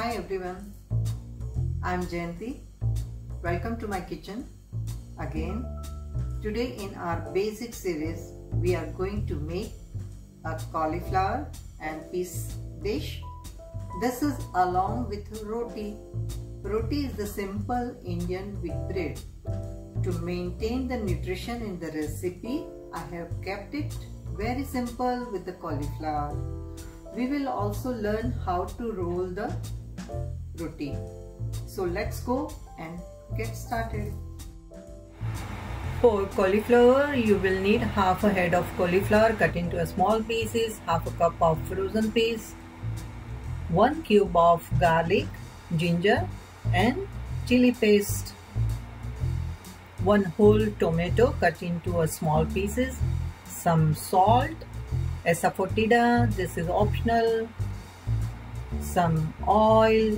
Hi everyone, I'm Jayanti. Welcome to my kitchen again. Today in our basic series we are going to make a cauliflower and peas dish. This is along with roti. Roti is the simple Indian wheat bread. To maintain the nutrition in the recipe, I have kept it very simple with the cauliflower. We will also learn how to roll the roti. So let's go and get started. For cauliflower, you will need half a head of cauliflower cut into small pieces, half a cup of frozen peas, 1 cube of garlic, ginger and chili paste, 1 whole tomato cut into small pieces, some salt, asafoetida, this is optional, some oil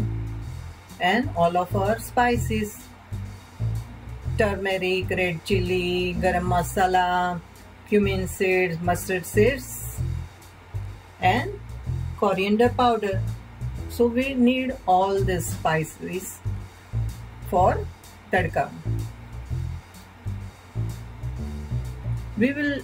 and all of our spices, turmeric, red chili, garam masala, cumin seeds, mustard seeds and coriander powder. So we need all these spices for tadka. We will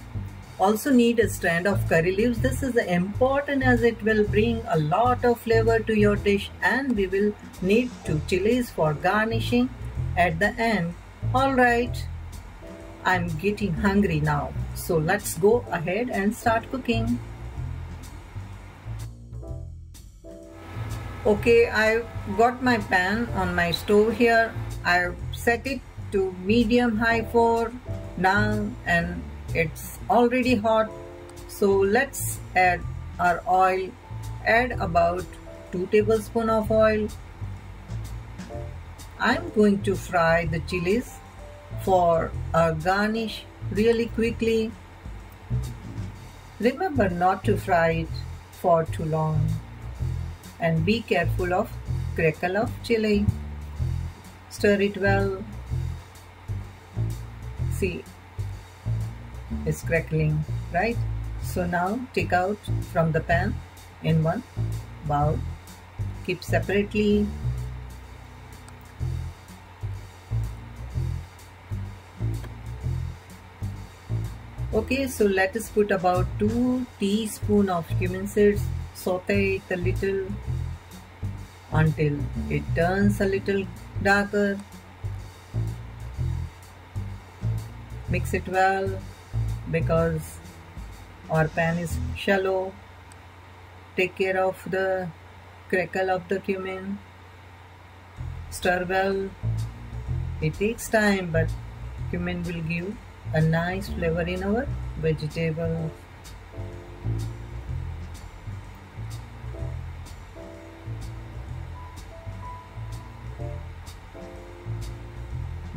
also need a strand of curry leaves. This is important as it will bring a lot of flavor to your dish, and we will need 2 chilies for garnishing at the end. Alright, I'm getting hungry now, so let's go ahead and start cooking. Okay, I got my pan on my stove here. I've set it to medium-high for now and it's already hot. So let's add our oil. Add about 2 tablespoons of oil. I'm going to fry the chilies for a garnish really quickly. Remember not to fry it for too long. And be careful of crackle of chili. Stir it well. See, it's crackling, right? So now take out from the pan in one bowl. Keep separately. Okay, so let us put about 2 teaspoons of cumin seeds. Saute it a little until it turns a little darker. Mix it well because our pan is shallow. Take care of the crackle of the cumin. Stir well. It takes time, but cumin will give a nice flavor in our vegetable.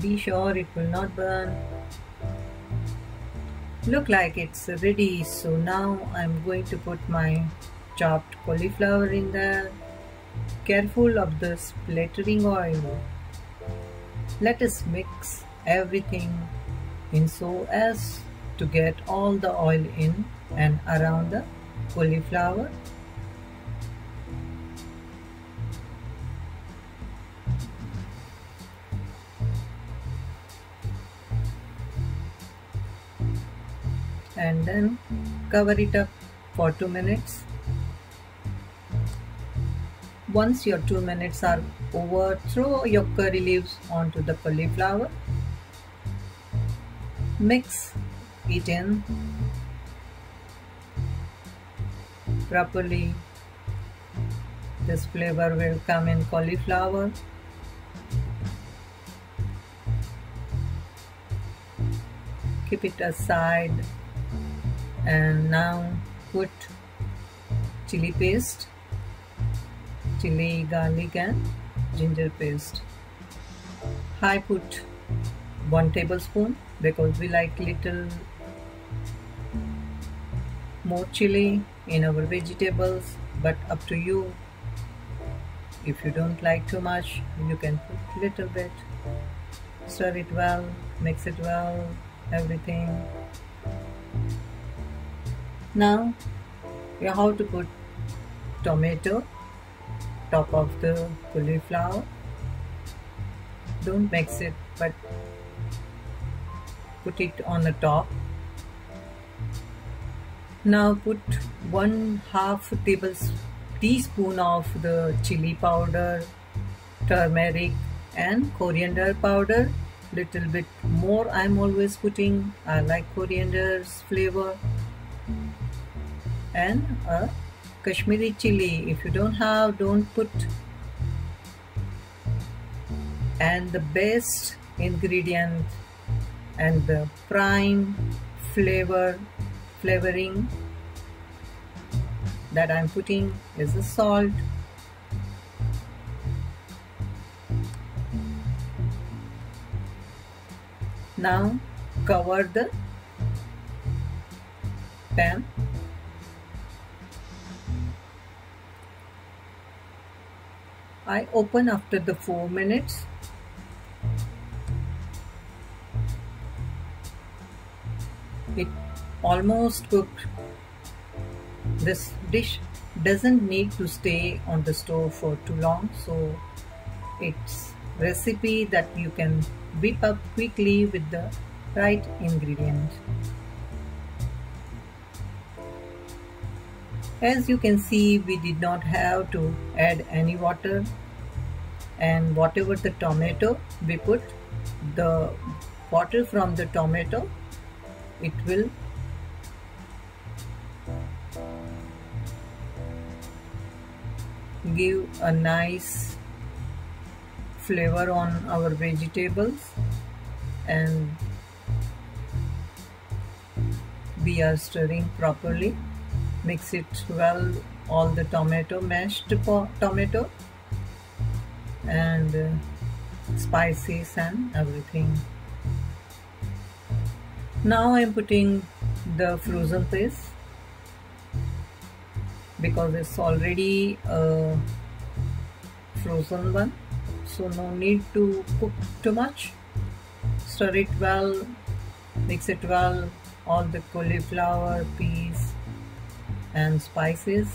Be sure it will not burn. Look like it's ready, so now I'm going to put my chopped cauliflower in there. Careful of the splattering oil. Let us mix everything in so as to get all the oil in and around the cauliflower. And then cover it up for 2 minutes. Once your 2 minutes are over, throw your curry leaves onto the cauliflower. Mix it in properly. This flavor will come in cauliflower. Keep it aside. And now put chili paste, chili, garlic and ginger paste. I put 1 tablespoon because we like little more chili in our vegetables, but up to you. If you don't like too much, you can put little bit. Stir it well, mix it well, everything. Now you have to put tomato top of the cauliflower. Don't mix it, but put it on the top. Now put 1/2 teaspoon of the chili powder, turmeric and coriander powder. Little bit more I'm always putting. I like coriander's flavor. And a Kashmiri chili. If you don't have, don't put. And the best ingredient and the prime flavoring that I'm putting is the salt. Now cover the pan. I open after the 4 minutes. It almost cooked. This dish doesn't need to stay on the stove for too long, so it's recipe that you can whip up quickly with the right ingredients. As you can see, we did not have to add any water, and whatever the tomato we put, the water from the tomato, it will give a nice flavor on our vegetables. And we are stirring properly. Mix it well, all the mashed tomato and spices and everything. Now I'm putting the frozen paste because it's already a frozen one, so no need to cook too much. Stir it well, mix it well, all the cauliflower, peas and spices.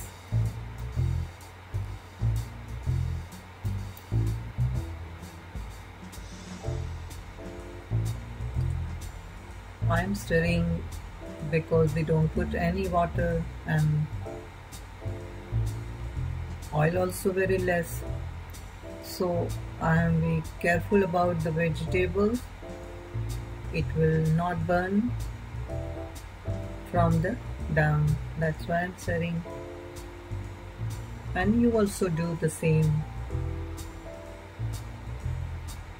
I'm stirring because we don't put any water, and oil also very less, so I am very careful about the vegetables. It will not burn from the down. That's why I'm stirring, and you also do the same.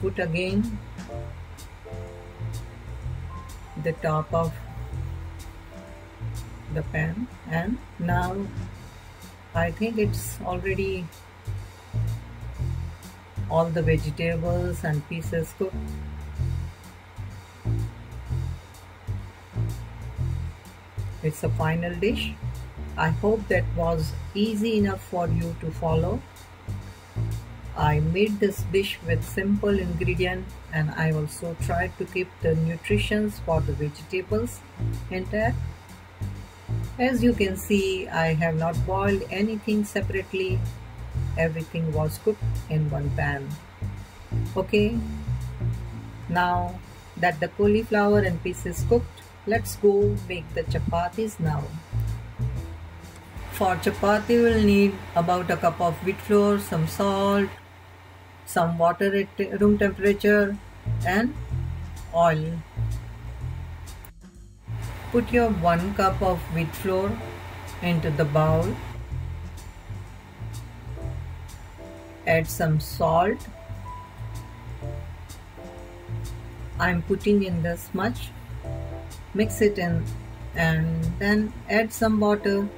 Put again the top of the pan, and now I think it's already all the vegetables and pieces cooked. It's a final dish. I hope that was easy enough for you to follow. I made this dish with simple ingredients, and I also tried to keep the nutrition for the vegetables intact. As you can see, I have not boiled anything separately. Everything was cooked in one pan. Okay, now that the cauliflower and pieces cooked, let's go make the chapatis now. For chapati, we'll need about a cup of wheat flour, some salt, some water at room temperature, and oil. Put your 1 cup of wheat flour into the bowl. Add some salt. I'm putting in this much. Mix it in and then add some water.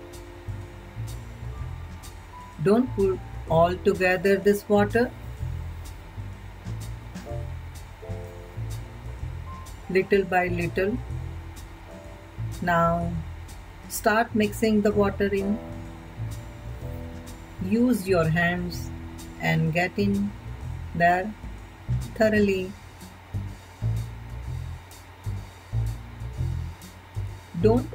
Don't put all together this water. Little by little. Now start mixing the water in. Use your hands and get in there thoroughly. Don't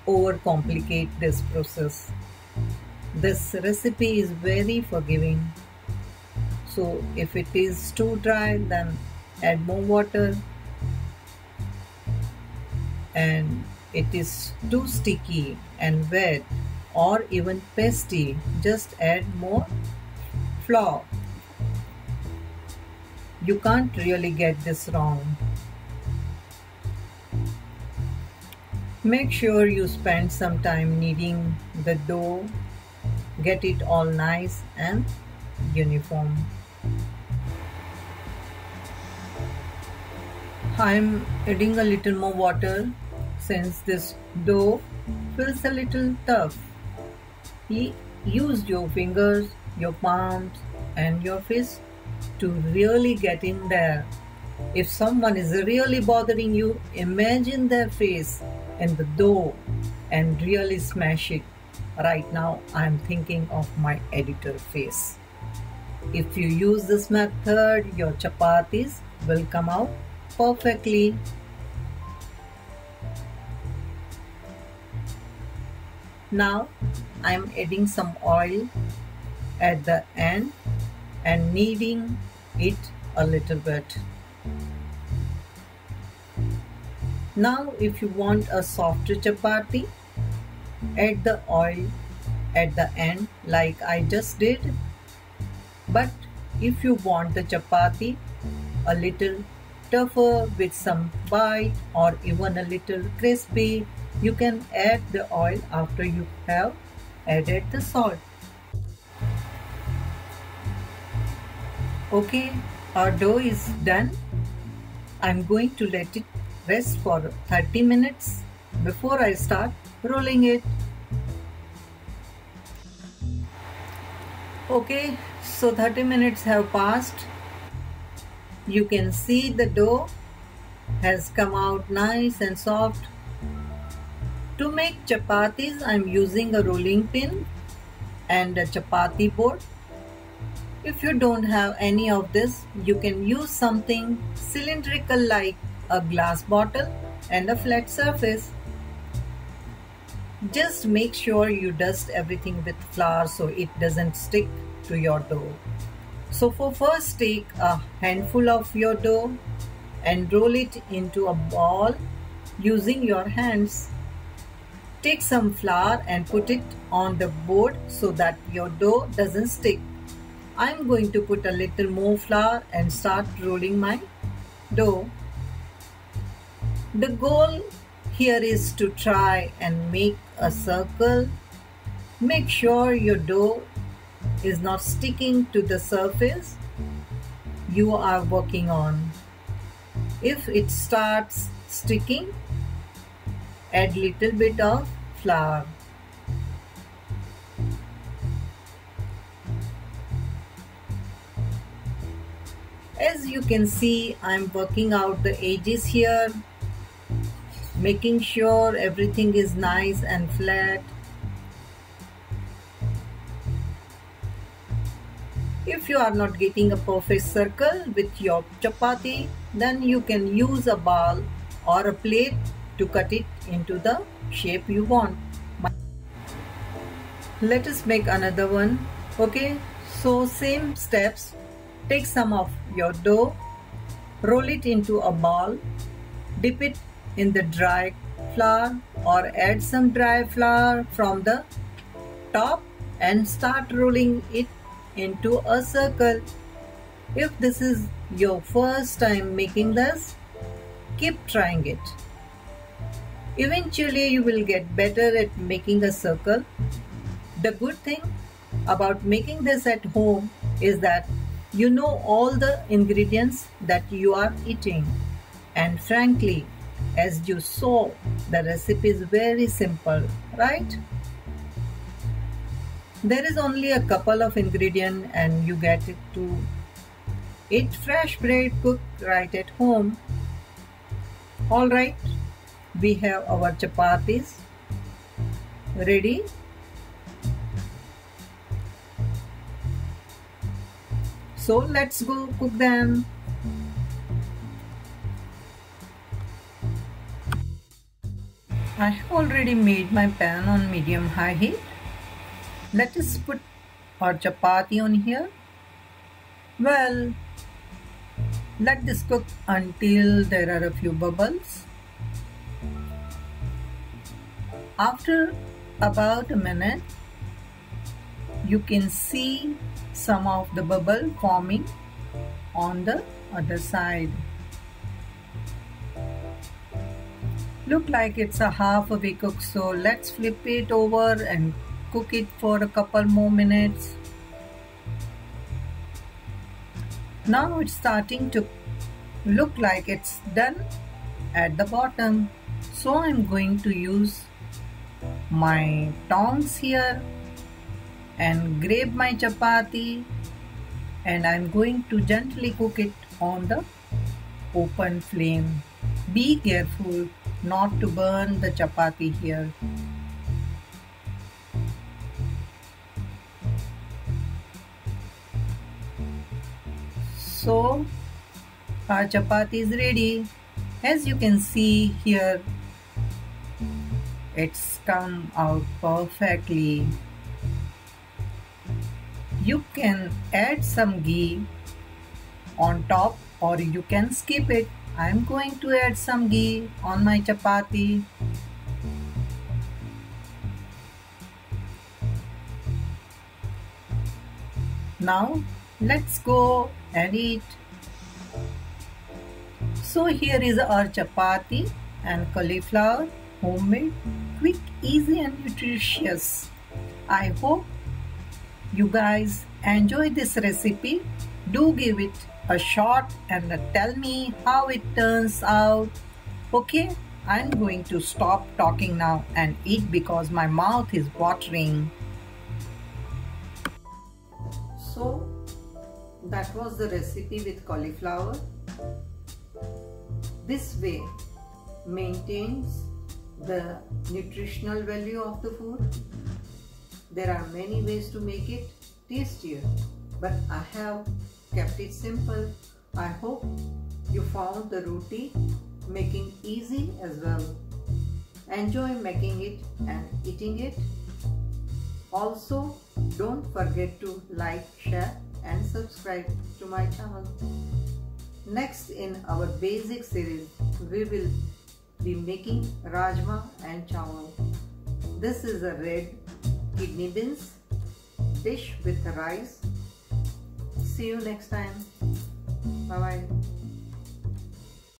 overcomplicate this process. This recipe is very forgiving. So if it is too dry, then add more water, and it is too sticky and wet or even pasty, just add more flour. You can't really get this wrong. Make sure you spend some time kneading the dough. Get it all nice and uniform. I'm adding a little more water since this dough feels a little tough. Use your fingers, your palms and your fists to really get in there. If someone is really bothering you, imagine their face in the dough and really smash it. Right now I'm thinking of my editor face. If you use this method, your chapatis will come out perfectly. Now I'm adding some oil at the end and kneading it a little bit. Now if you want a softer chapati, add the oil at the end like I just did. But if you want the chapati a little tougher with some bite or even a little crispy, you can add the oil after you have added the salt. Okay, our dough is done. I'm going to let it rest for 30 minutes before I start rolling it. Okay, so 30 minutes have passed. You can see the dough has come out nice and soft. To make chapatis, I'm using a rolling pin and a chapati board. If you don't have any of this, you can use something cylindrical like a glass bottle and a flat surface. Just make sure you dust everything with flour so it doesn't stick to your dough. So first take a handful of your dough and roll it into a ball using your hands. Take some flour and put it on the board so that your dough doesn't stick. I'm going to put a little more flour and start rolling my dough. The goal here is to try and make a circle. Make sure your dough is not sticking to the surface you are working on. If it starts sticking, add little bit of flour. As you can see, I'm working out the edges here, making sure everything is nice and flat. If you are not getting a perfect circle with your chapati, then you can use a ball or a plate to cut it into the shape you want. Let us make another one. Okay, so same steps. Take some of your dough, roll it into a ball, dip it in the dry flour or add some dry flour from the top and start rolling it into a circle. If this is your first time making this, keep trying it. Eventually you will get better at making a circle. The good thing about making this at home is that you know all the ingredients that you are eating. And frankly, as you saw, the recipe is very simple, right? There is only a couple of ingredients and you get it to eat fresh bread cooked right at home. Alright, we have our chapatis ready. So let's go cook them. I have already made my pan on medium-high heat. Let us put our chapati on here. Well, let this cook until there are a few bubbles. After about a minute, you can see some of the bubble forming on the other side. Look like it's a halfway cooked, so let's flip it over and cook it for a couple more minutes. Now it's starting to look like it's done at the bottom. So I'm going to use my tongs here and grab my chapati, and I'm going to gently cook it on the open flame. Be careful not to burn the chapati here. So our chapati is ready. As you can see here, it's come out perfectly. You can add some ghee on top or you can skip it. I'm going to add some ghee on my chapati. Now let's go and eat. So here is our chapati and cauliflower, homemade, quick, easy and nutritious. I hope you guys enjoy this recipe. Do give it a shot and tell me how it turns out. Okay, I'm going to stop talking now and eat because my mouth is watering. So that was the recipe with cauliflower. This way maintains the nutritional value of the food. There are many ways to make it tastier, but I have kept it simple. I hope you found the roti making easy as well. Enjoy making it and eating it. Also, don't forget to like, share and subscribe to my channel. Next in our basic series, we will be making rajma and chawal. This is a red kidney beans dish with rice. See you next time. Bye bye.